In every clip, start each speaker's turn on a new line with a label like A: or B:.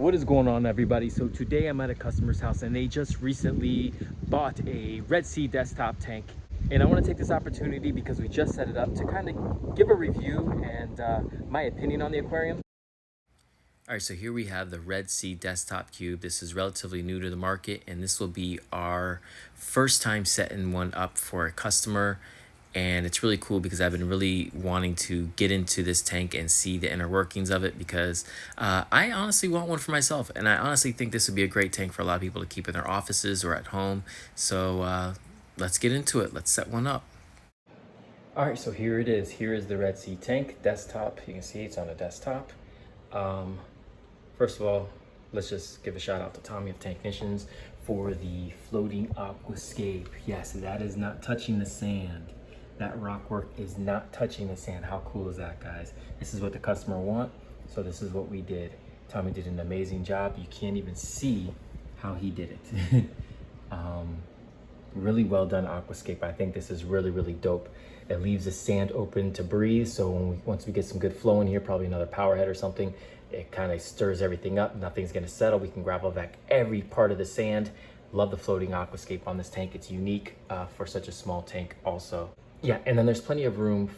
A: What is going on, everybody? So today I'm at a customer's house and they just recently bought a Red Sea desktop tank, and I want to take this opportunity because we just set it up to kind of give a review and my opinion on the aquarium. All right, so here we have the Red Sea desktop cube. This is relatively new to the market, and this will be our first time setting one up for a customer. And it's really cool because I've been really wanting to get into this tank and see the inner workings of it, because I honestly want one for myself, and I honestly think this would be a great tank for a lot of people to keep in their offices or at home. So let's get into it. Let's set one up. All right, so here it is. Here is the Red Sea tank desktop. You can see it's on a desktop. First of all, let's just give a shout out to Tommy of Tanknicians for the floating aquascape. Yes, that is not touching the sand. That rock work is not touching the sand. How cool is that, guys? This is what the customer want, so this is what we did. Tommy did an amazing job. You can't even see how he did it. Really well done aquascape. I think this is really, really dope. It leaves the sand open to breathe, so once we get some good flow in here, probably another power head or something, it kind of stirs everything up. Nothing's gonna settle. We can gravel back every part of the sand. Love the floating aquascape on this tank. It's unique for such a small tank also. Yeah, and then there's plenty of room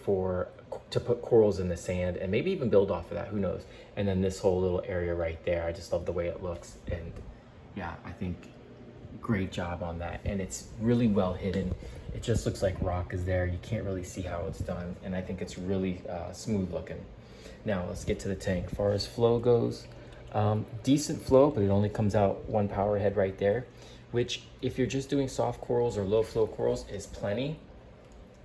A: to put corals in the sand and maybe even build off of that, who knows. And then this whole little area right there, I just love the way it looks. And yeah, I think great job on that. And it's really well hidden. It just looks like rock is there. You can't really see how it's done. And I think it's really smooth looking. Now let's get to the tank. As far as flow goes, decent flow, but it only comes out one power head right there, which if you're just doing soft corals or low flow corals is plenty.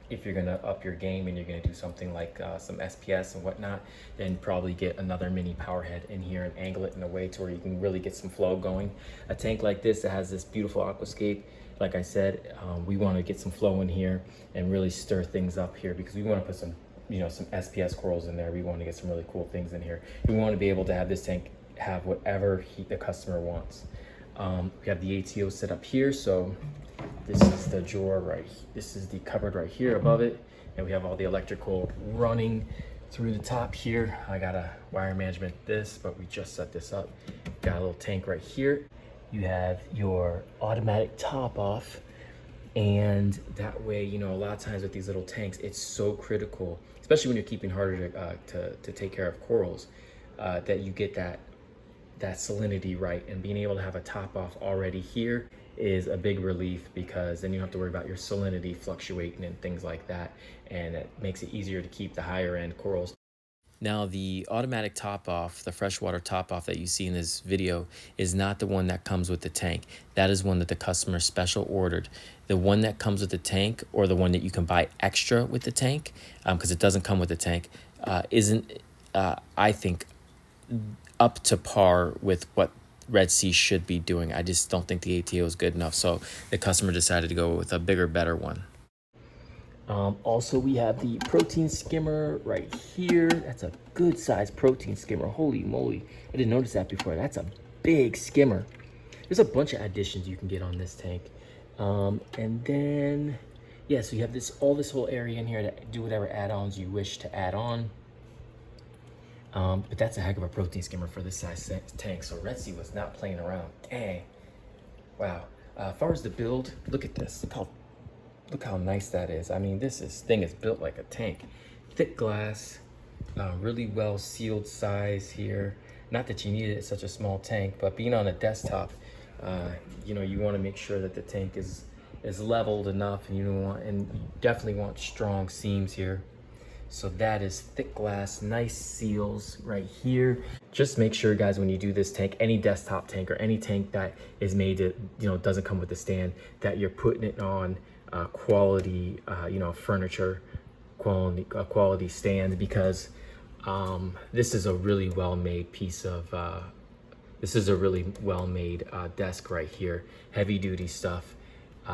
A: If you're gonna up your game and you're gonna do something like some SPS and whatnot, then probably get another mini power head in here and angle it in a way to where you can really get some flow going. A tank like this that has this beautiful aquascape, like I said, we wanna get some flow in here and really stir things up here, because we wanna put some SPS corals in there. We wanna get some really cool things in here. We wanna be able to have this tank have whatever the customer wants. We have the ATO set up here, so this is the drawer this is the cupboard right here above it, and we have all the electrical running through the top here. I gotta wire management this, but we just set this up. Got a little tank right here. You have your automatic top off, and that way, a lot of times with these little tanks, it's so critical, especially when you're keeping harder to take care of corals, that you get that salinity right, and being able to have a top off already here is a big relief, because then you don't have to worry about your salinity fluctuating and things like that, and it makes it easier to keep the higher end corals. Now, the automatic top off, the freshwater top off that you see in this video, is not the one that comes with the tank. That is one that the customer special ordered. The one that comes with the tank, or the one that you can buy extra with the tank, because it doesn't come with the tank, isn't, I think, up to par with what Red Sea should be doing. I just don't think the ATO is good enough, so the customer decided to go with a bigger, better one. Also, we have the protein skimmer right here. That's a good size protein skimmer. Holy moly, I didn't notice that before. That's a big skimmer. There's a bunch of additions you can get on this tank. And then, yeah, so you have all this whole area in here to do whatever add-ons you wish to add on. But that's a heck of a protein skimmer for this size tank. So Red Sea was not playing around. Dang. Wow. As far as the build, look at this. Look how nice that is. I mean, this thing is built like a tank. Thick glass, really well sealed size here. Not that you need it at such a small tank, but being on a desktop, you want to make sure that the tank is leveled enough, and you definitely want strong seams here. So that is thick glass, nice seals right here. Just make sure, guys, when you do this tank, any desktop tank or any tank that is made to, doesn't come with the stand, that you're putting it on quality, furniture, quality stand, because this is a really well-made piece of, desk right here, heavy duty stuff.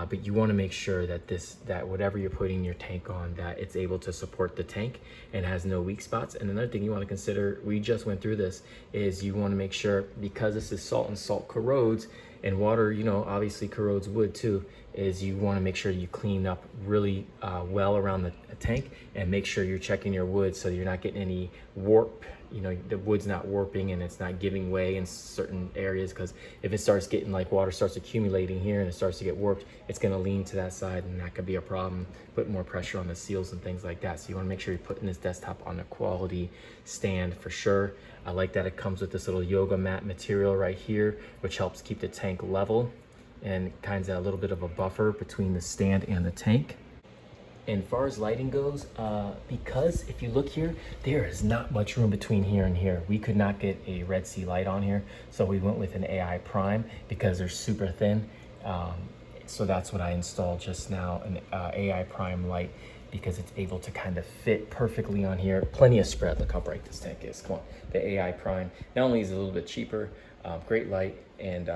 A: But you want to make sure that whatever you're putting your tank on, that it's able to support the tank and has no weak spots. And another thing you want to consider, we just went through this, is you want to make sure, because this is salt and salt corrodes, and water, obviously corrodes wood too, is you want to make sure you clean up really well around the tank, and make sure you're checking your wood so you're not getting any warp, you know, the wood's not warping and it's not giving way in certain areas, because if it starts getting like water starts accumulating here and it starts to get warped, it's going to lean to that side, and that could be a problem, put more pressure on the seals and things like that. So you want to make sure you're putting this desktop on a quality stand for sure. I like that it comes with this little yoga mat material right here, which helps keep the tank level and kind of a little bit of a buffer between the stand and the tank. And as far as lighting goes, because if you look here, there is not much room between here and here. We could not get a Red Sea light on here, so we went with an AI Prime because they're super thin. So that's what I installed just now, an AI Prime light, because it's able to kind of fit perfectly on here. Plenty of spread. Look how bright this tank is. Come on, the AI Prime. Not only is it a little bit cheaper, great light, and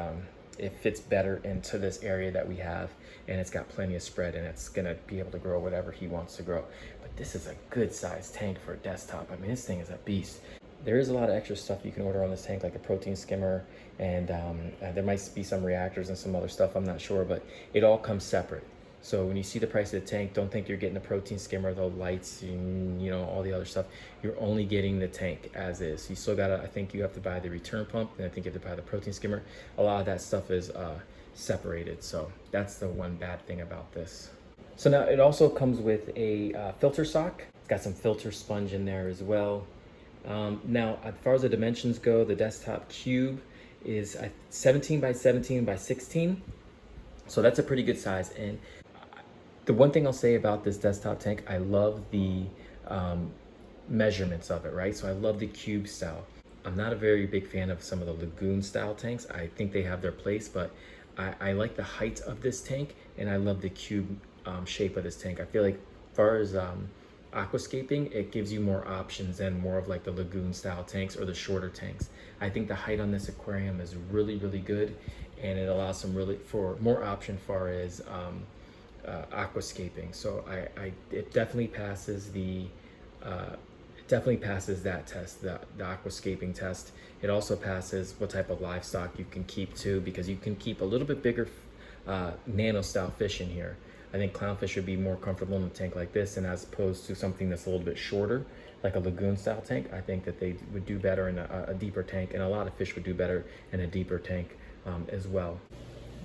A: it fits better into this area that we have, and it's got plenty of spread, and it's gonna be able to grow whatever he wants to grow. But this is a good sized tank for a desktop. I mean, this thing is a beast. There is a lot of extra stuff you can order on this tank, like a protein skimmer, and there might be some reactors and some other stuff, I'm not sure, but it all comes separate. So when you see the price of the tank, don't think you're getting a protein skimmer, the lights, you know, all the other stuff. You're only getting the tank as is. You still gotta, I think you have to buy the return pump, and I think you have to buy the protein skimmer. A lot of that stuff is separated. So that's the one bad thing about this. So now it also comes with a filter sock. It's got some filter sponge in there as well. Now, as far as the dimensions go, the desktop cube is 17 by 17 by 16. So that's a pretty good size. And the one thing I'll say about this desktop tank, I love the measurements of it, right? So I love the cube style. I'm not a very big fan of some of the lagoon style tanks. I think they have their place, but I like the height of this tank, and I love the cube shape of this tank. I feel like as far as aquascaping, it gives you more options than more of like the lagoon style tanks or the shorter tanks. I think the height on this aquarium is really, really good, and it allows some really for more option far as aquascaping. So it definitely passes that test, the aquascaping test. It also passes what type of livestock you can keep too, because you can keep a little bit bigger nano style fish in here. I think clownfish would be more comfortable in a tank like this, and as opposed to something that's a little bit shorter, like a lagoon style tank, I think that they would do better in a deeper tank, and a lot of fish would do better in a deeper tank as well.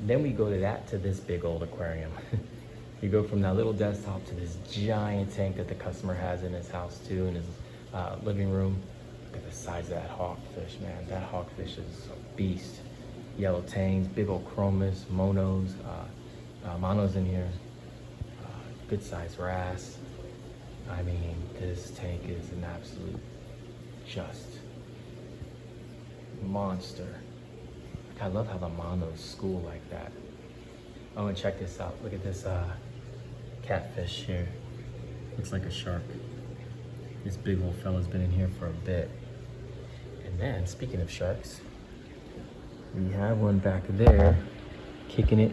A: Then we go to this big old aquarium. You go from that little desktop to this giant tank that the customer has in his house too, in his living room. Look at the size of that hawkfish, man. That hawkfish is a beast. Yellow tangs, big old chromas, monos, monos in here. Good size wrasse. I mean, this tank is an absolute just monster. I love how the monos school like that. Oh, and check this out. Look at this catfish here. Looks like a shark. This big old fella's been in here for a bit. And then, speaking of sharks, we have one back there, kicking it.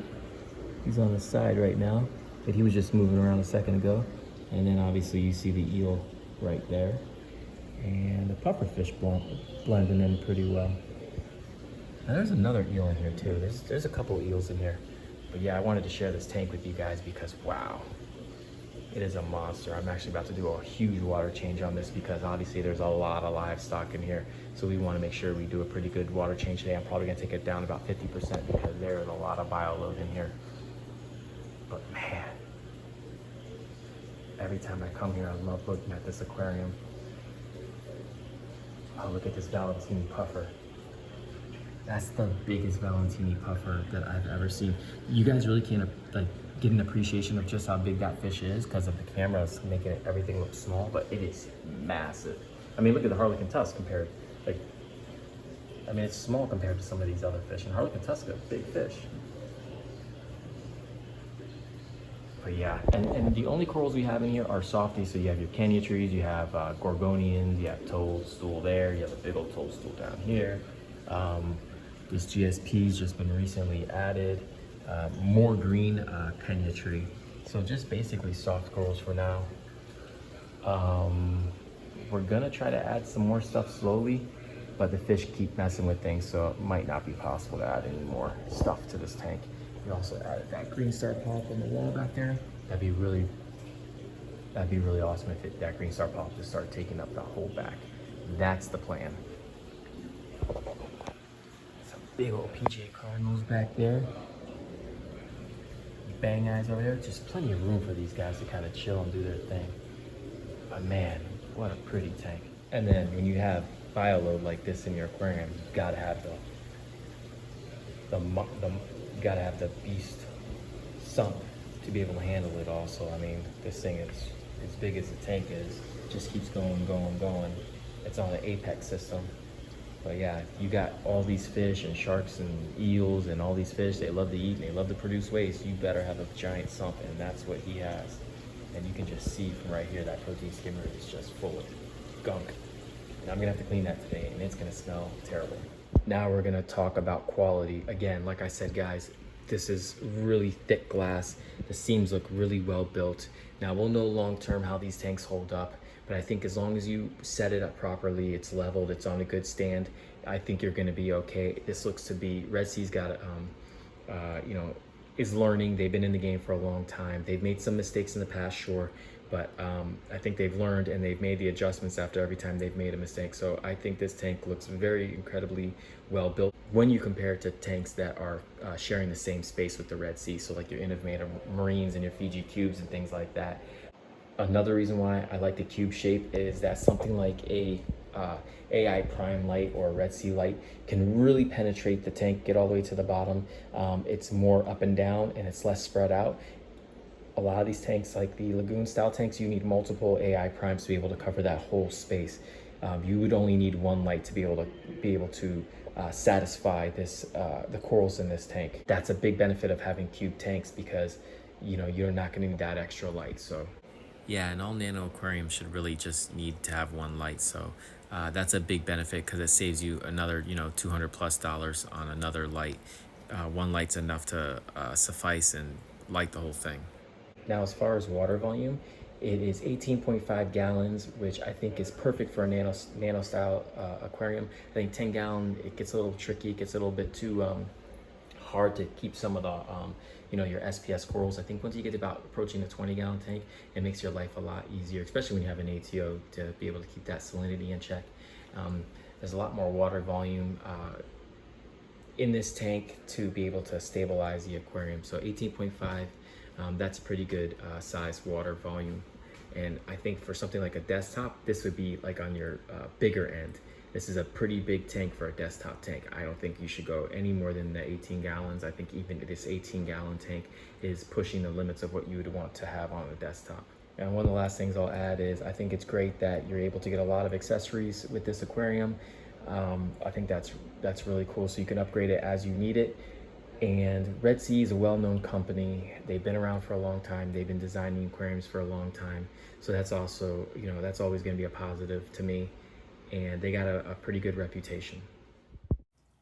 A: He's on the side right now, but he was just moving around a second ago. And then obviously you see the eel right there. And the pufferfish blending in pretty well. Now there's another eel in here too. There's a couple of eels in here. But yeah, I wanted to share this tank with you guys because wow, it is a monster. I'm actually about to do a huge water change on this because obviously there's a lot of livestock in here. So we want to make sure we do a pretty good water change today. I'm probably gonna take it down about 50% because there is a lot of bioload in here. But man, every time I come here, I love looking at this aquarium. Oh, look at this Valentini puffer. That's the biggest Valentini puffer that I've ever seen. You guys really can't like get an appreciation of just how big that fish is because of the cameras making everything look small, but it is massive. I mean, look at the Harlequin tusk compared. Like, I mean, it's small compared to some of these other fish, and Harlequin tusk is a big fish. But yeah, and the only corals we have in here are softies. So you have your caniatries, you have gorgonians, you have toadstool there, you have a big old toadstool down here. This GSP's just been recently added. More green caniatry. So just basically soft corals for now. We're gonna try to add some more stuff slowly, but the fish keep messing with things, so it might not be possible to add any more stuff to this tank. We also added that green star polyp on the wall back there. That'd be really awesome if that green star polyp just started taking up the whole back. That's the plan. Some big old PGA Cardinals back there. Bang eyes over there. Just plenty of room for these guys to kind of chill and do their thing. But man, what a pretty tank. And then when you have bioload like this in your aquarium, you gotta have you gotta have the beast sump to be able to handle it also. I mean, this thing is as big as the tank is, just keeps going, going, going. It's on an apex system. But yeah, you got all these fish and sharks and eels and all these fish, they love to eat and they love to produce waste. You better have a giant sump, and that's what he has. And you can just see from right here that protein skimmer is just full of gunk. And I'm gonna have to clean that today, and it's gonna smell terrible. Now we're gonna talk about quality. Again, like I said, guys, this is really thick glass. The seams look really well built. Now we'll know long term how these tanks hold up, but I think as long as you set it up properly, it's leveled, it's on a good stand, I think you're gonna be okay. This looks to be, Red Sea's got, you know, is learning. They've been in the game for a long time. They've made some mistakes in the past, sure, but I think they've learned and they've made the adjustments after every time they've made a mistake. So I think this tank looks very incredibly well built when you compare it to tanks that are sharing the same space with the Red Sea. So like your Innovator Marines and your Fiji Cubes and things like that. Another reason why I like the cube shape is that something like a AI Prime light or a Red Sea light can really penetrate the tank, get all the way to the bottom. It's more up and down and it's less spread out. A lot of these tanks, like the Lagoon style tanks, you need multiple AI primes to be able to cover that whole space. You would only need one light to be able to satisfy this the corals in this tank. That's a big benefit of having cube tanks, because you know you're not going to need that extra light. So yeah, and all Nano aquariums should really just need to have one light. So that's a big benefit, because it saves you another, you know, $200+ on another light. One light's enough to suffice and light the whole thing. Now, as far as water volume, it is 18.5 gallons, which I think is perfect for a nano style aquarium. I think 10 gallon, it gets a little tricky. It gets a little bit too hard to keep some of the, you know, your SPS corals. I think once you get about approaching the 20-gallon tank, it makes your life a lot easier, especially when you have an ATO, to be able to keep that salinity in check. There's a lot more water volume in this tank to be able to stabilize the aquarium. So 18.5, that's a pretty good size water volume. And I think for something like a desktop, this would be like on your bigger end. This is a pretty big tank for a desktop tank. I don't think you should go any more than the 18 gallons. I think even this 18-gallon tank is pushing the limits of what you would want to have on a desktop. And one of the last things I'll add is I think it's great that you're able to get a lot of accessories with this aquarium. I think that's really cool. So you can upgrade it as you need it. And Red Sea is a well-known company. They've been around for a long time. They've been designing aquariums for a long time. So that's also, you know, that's always going to be a positive to me. And they got a pretty good reputation.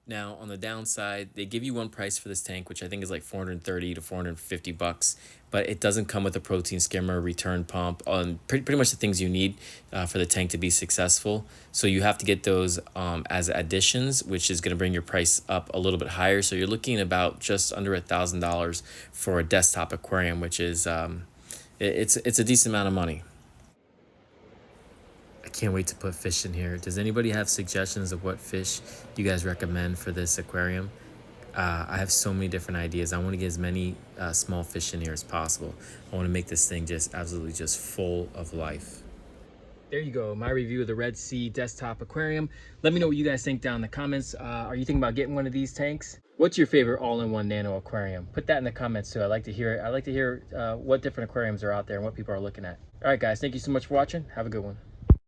A: Now, on the downside, they give you one price for this tank, which I think is like $430 to $450, but it doesn't come with a protein skimmer, return pump, pretty much the things you need for the tank to be successful. So you have to get those as additions, which is going to bring your price up a little bit higher. So you're looking at about just under $1,000 for a desktop aquarium, which is it's a decent amount of money. I can't wait to put fish in here. Does anybody have suggestions of what fish you guys recommend for this aquarium? I have so many different ideas. I want to get as many small fish in here as possible. I want to make this thing just absolutely just full of life. There you go, my review of the Red Sea desktop aquarium. Let me know what you guys think down in the comments. Are you thinking about getting one of these tanks? What's your favorite all-in-one nano aquarium? Put that in the comments too. I'd like to hear it. I'd like to hear what different aquariums are out there and what people are looking at. All right, guys, thank you so much for watching. Have a good one.